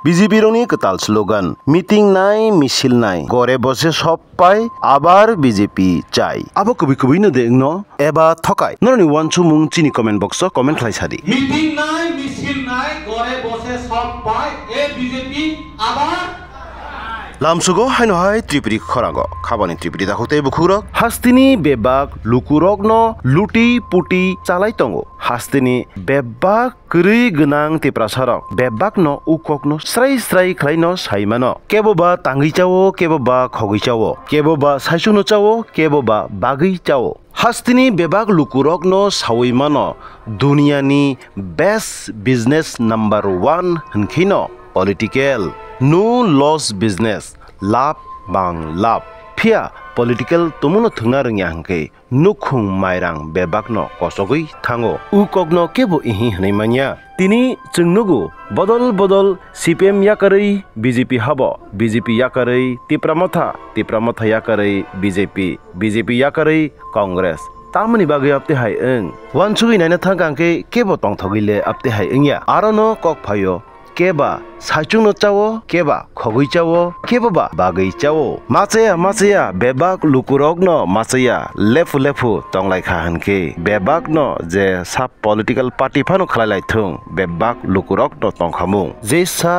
BJP Roni কতাল slogan meeting নাই মিছিল নাই গড়ে বসে সব পাই আবার বিজেপি চাই আবো কবি কবি ন দেং ন এবা থকাই নরনি ওয়ানসু মুং চিনি কমেন্ট বক্স কমেন্ট খাইসাদি মিটিং নাই মিছিল নাই গড়ে বসে সব পাই এ বিজেপি আবার লামসুগো হাইনো হাই ত্রিপুরি খরাগ খাবানি ত্রিপুরি দাখতে বুখুরক হাস্তিনি বেবাক লুকুরক ন লুটি পুটি চালাই তঙ্গ হাস্তিনি বেবাক করি গনাং তেপ্রাসারক বেবাক ন উকক ন স্রাই স্রাই খাই ন সাইমানো কেববা তাঙ্গি চাও কেববা খগি চাও কেববা সাইসুনো চাও কেববা বাগি চাও হাস্তিনি বেবাক লুকুরক ন সাউইমানো দুনিয়ানি বেস্ট বিজনেস নাম্বার 1 হনখিনো পলিটিক্যাল নো লস বিজনেস লাভ বাং লাভ ফিয়া পলিটিক্যাল তমুনো থংনা রংয়া হংকে নুখুং মাইরাং বেবাকনো কসগৈ থাঙ্গো উকগনো কেবো ইहि হনैमानिया তিনি চংনুগু বদল বদল সিপিএম ইয়াকাरै বিজেপি হাব বিজেপি ইয়াকাरै তিপ্রামথা ইয়াকাरै বিজেপি বিজেপি ইয়াকাरै কংগ্রেস तामनि बागै अपते हाय ओं वानसुगै नायना थांगांके केबो तंथगिले अपते हाय ओंया आरोनो कक फायो केबा साइचुंनो चावो केबा खगै चावो केबा बागै चावो माचेया बेबाक लुकुरगनो माचेया लेफु तंगलायखा हनके बेबाकनो जे साब पॉलिटिकल पार्टी फानो खलायलाय थों बेबाक लुकुरग तो तंखामु जे सा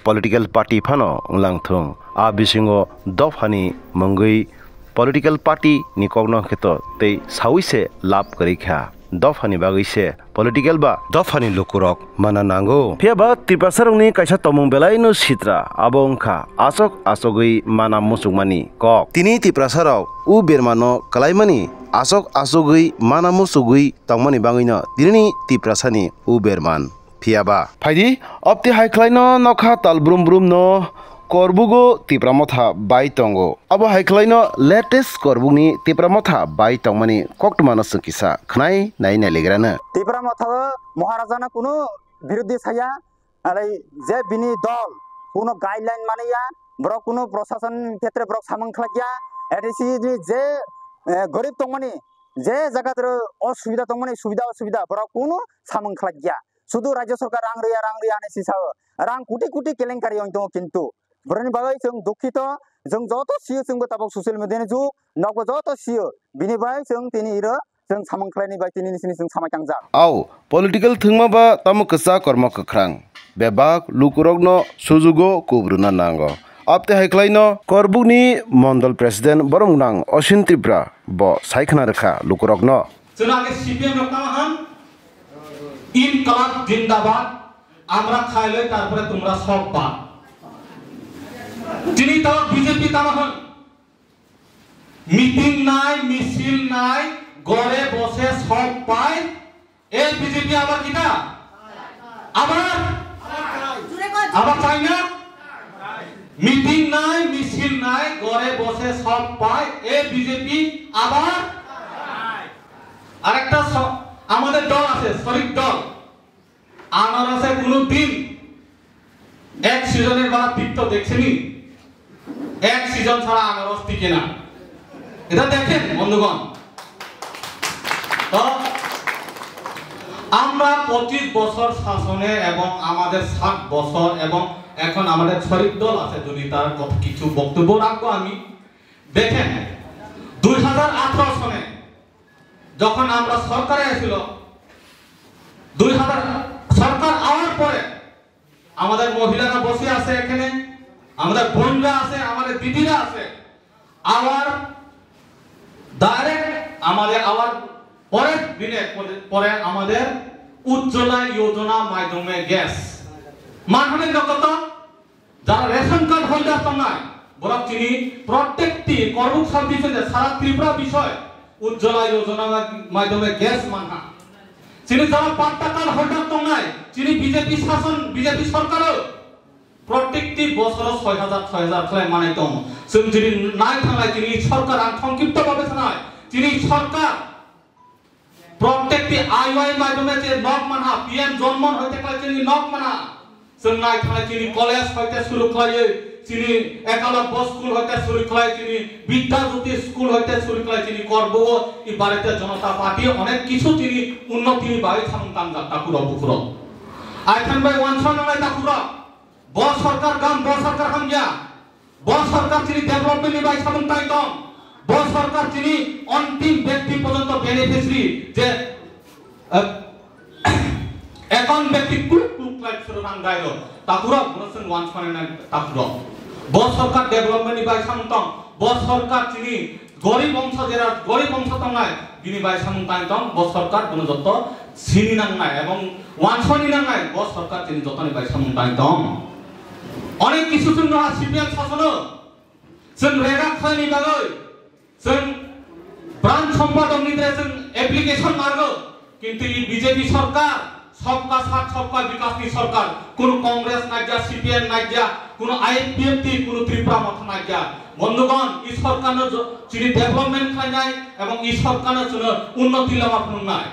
पॉलिटिकल पार्टी फानो उलांथों आ बिसिंगो दफानि मंगै पॉलिटिकल पार्टी नि कगनो खेतो तै साविसे लाभ करिखा दफानि बागैसे पॉलिटिकल बा दफानि लुकुरक माना नांगौ फेबा त्रिपासारंनि कायसा तमुं बेलायनो सित्रा आबंखा आसगै माना मुसुकमानि कक तिनि त्रिपासाराव उ बेरमानो कलायमानि आसगै माना मुसुगै तंमानि बागैनो दिनि त्रिपासानि उ बेरमान फियाबा फाइदि अपति हाइख्लायनो नखा ताल ब्रुम न करबुगो तिप्रामथा बाई तंगो अब हाइख्लायनो लेटेस्ट करबुगनि तिप्रामथा बाई तंमानि कक्टमानो संकिसा खनाय नायना लेग्रानो तिप्रामथा महाराजाना कुनो बिरुद्धि साया आरो जे बिनि दल कुनो गाइडलाइन मानिया ब्रक कुनो प्रशासन क्षेत्र ब्रक सामंख्लागिया एडिसि जे गरीब तंमानि जे जागाद्र असुविधा तंमानि सुविधा असुविधा ब्रक कुनो सामंख्लागिया शुद्ध राज्य सरकार रां रिया ने सिसा रां कुटी केलेंकारि दं किन्तु बरनि बागै जों दुखित जों जत सियो जोंबो ताबक ससियेल मिडियानि जुग नगो जत सियो बिनि बाय जों तिनि इरो जों सामंख्लायनि बाय तिनि निसिनि जों सामायखांजा आव पॉलिटिकल थंमाबा तामुकसा कर्म कख्रां बेबाक लुकुरगनो सुजुगो कुब्रुना नांगो आपते हाइख्लायनो करबुगनि मंडल प्रेसिडेंट बरंनां असिन त्रिपुरा ब सायखना रेखा लुकुरगनो जोनागे सीपीएम रक्ताहान इनकलाब जिंदाबाद আমরা খাইলে তারপরে তোমরা সব পা যিনি তো বিজেপি তামাহন মিটিং নাই মিছিল নাই গড়ে বসে সব পায় এই বিজেপি আবার কিটা আবার চাই না মিটিং নাই মিছিল নাই গড়ে বসে সব পায় এই বিজেপি আবার আরেকটা আমাদের দল আছে শরিক দল আনারসে কোনো দিন এক সিজনের বাদ দীপ্ত দেখছেনি এক সিজন ছাড়া আনারস টিকে না এটা দেখেন বন্ধুগণ তো আমরা 25 বছর শাসনে এবং আমাদের 60 বছর এবং এখন আমাদের শরিক দল আছে যদি তার কিছু বক্তব্য রাখবো আমি দেখেন 2018 সনে যখন আমরা সরকারে আসছিল 2000 সরকার আওয়ার পরে আমাদের মহিলারা বসে আছে এখানে আমাদের বোনরা আছে আমাদের দিদিরা আছে আওয়ার ডাইরেক্ট আমাদের আওয়ার পরের দিনে পরে আমাদের উজ্জ্বলা যোজনা মাধ্যমে গ্যাস মানহানির কত যারা রেশন কার্ড হোল্ডার তো নয় বরং তিনি প্রত্যেকটি কর্মক সার্ভিসে সারা ত্রিপুরা বিষয় উজ্জ্বলা যোজনা মাধ্যমে গ্যাস মানহা তিনি যারা পাট্টা কার্ড হোল্ডার তো নয় তিনি বিজেপি শাসন বিজেপি সরকারও প্রত্যেকটি বছর 6000 খায় মানাইতম তিনি নাই থাকায় তিনি সরকার আর সংক্ষিপ্তভাবে নয় তিনি সরকার প্রত্যেকটি আইওয়াই মাধ্যমে যে নক মানা পিএম জন্মন হইতে পারে তিনি নক মানা जों নাই থাকায় তিনি কলেজ হইতে শুরু করে তিনি একালব্য স্কুল হইতে শুরু করে তিনি বিদ্যাজ্যোতি স্কুল হইতে শুরু করে তিনি করব এই ভারতীয় জনতা পার্টি অনেক কিছু তিনি উন্নতি বাড়ি থামতাম ঠাকুর বুকুর আইখান ভাই ওয়ানসন নাই ঠাকুর বস সরকার গাম বস সরকার হামজা বস সরকার চিনি ডেভেলপমেন্ট বাই সামন তাইতম বস সরকার চিনি অন্তিম ব্যক্তি পর্যন্ত বেনিফিশিয়ারি যে একাউন্ট ব্যক্তি কুক লাইক সুরনাং গাইরো তাকুরা বনসন ওয়ান্স মানে তাকুরা বস সরকার ডেভেলপমেন্ট বাই সামতম বস সরকার চিনি গরিব অংশ যারা গরিব অংশ তংনায় বিনি বাই সামন তাইতম বস সরকার কোন যত সিনি নাংনায় এবং ওয়ানসনি নাংনায় বস সরকার চিনি যতনি বাই সামন তাইতম অনেক কিছু জন্য সিপিএম শাসন जों रेगा खानि बागै जों ब्रांच सम्पादकनिफ्राय जों एप्लिकेशन मारगो किन्तु बीजेपी सरकार सबका साथ सबका विकासनि सरकार कोन कांग्रेस नाइजा सीपीएम नाइजा कोन आईपीएफटी कोन त्रिपुरा मथ नाइजा बंधुगण इ सरकारनो चिनि डेभलपमेंट खानाय एवं इ सरकारनो जों उन्नति लामा खुंनाय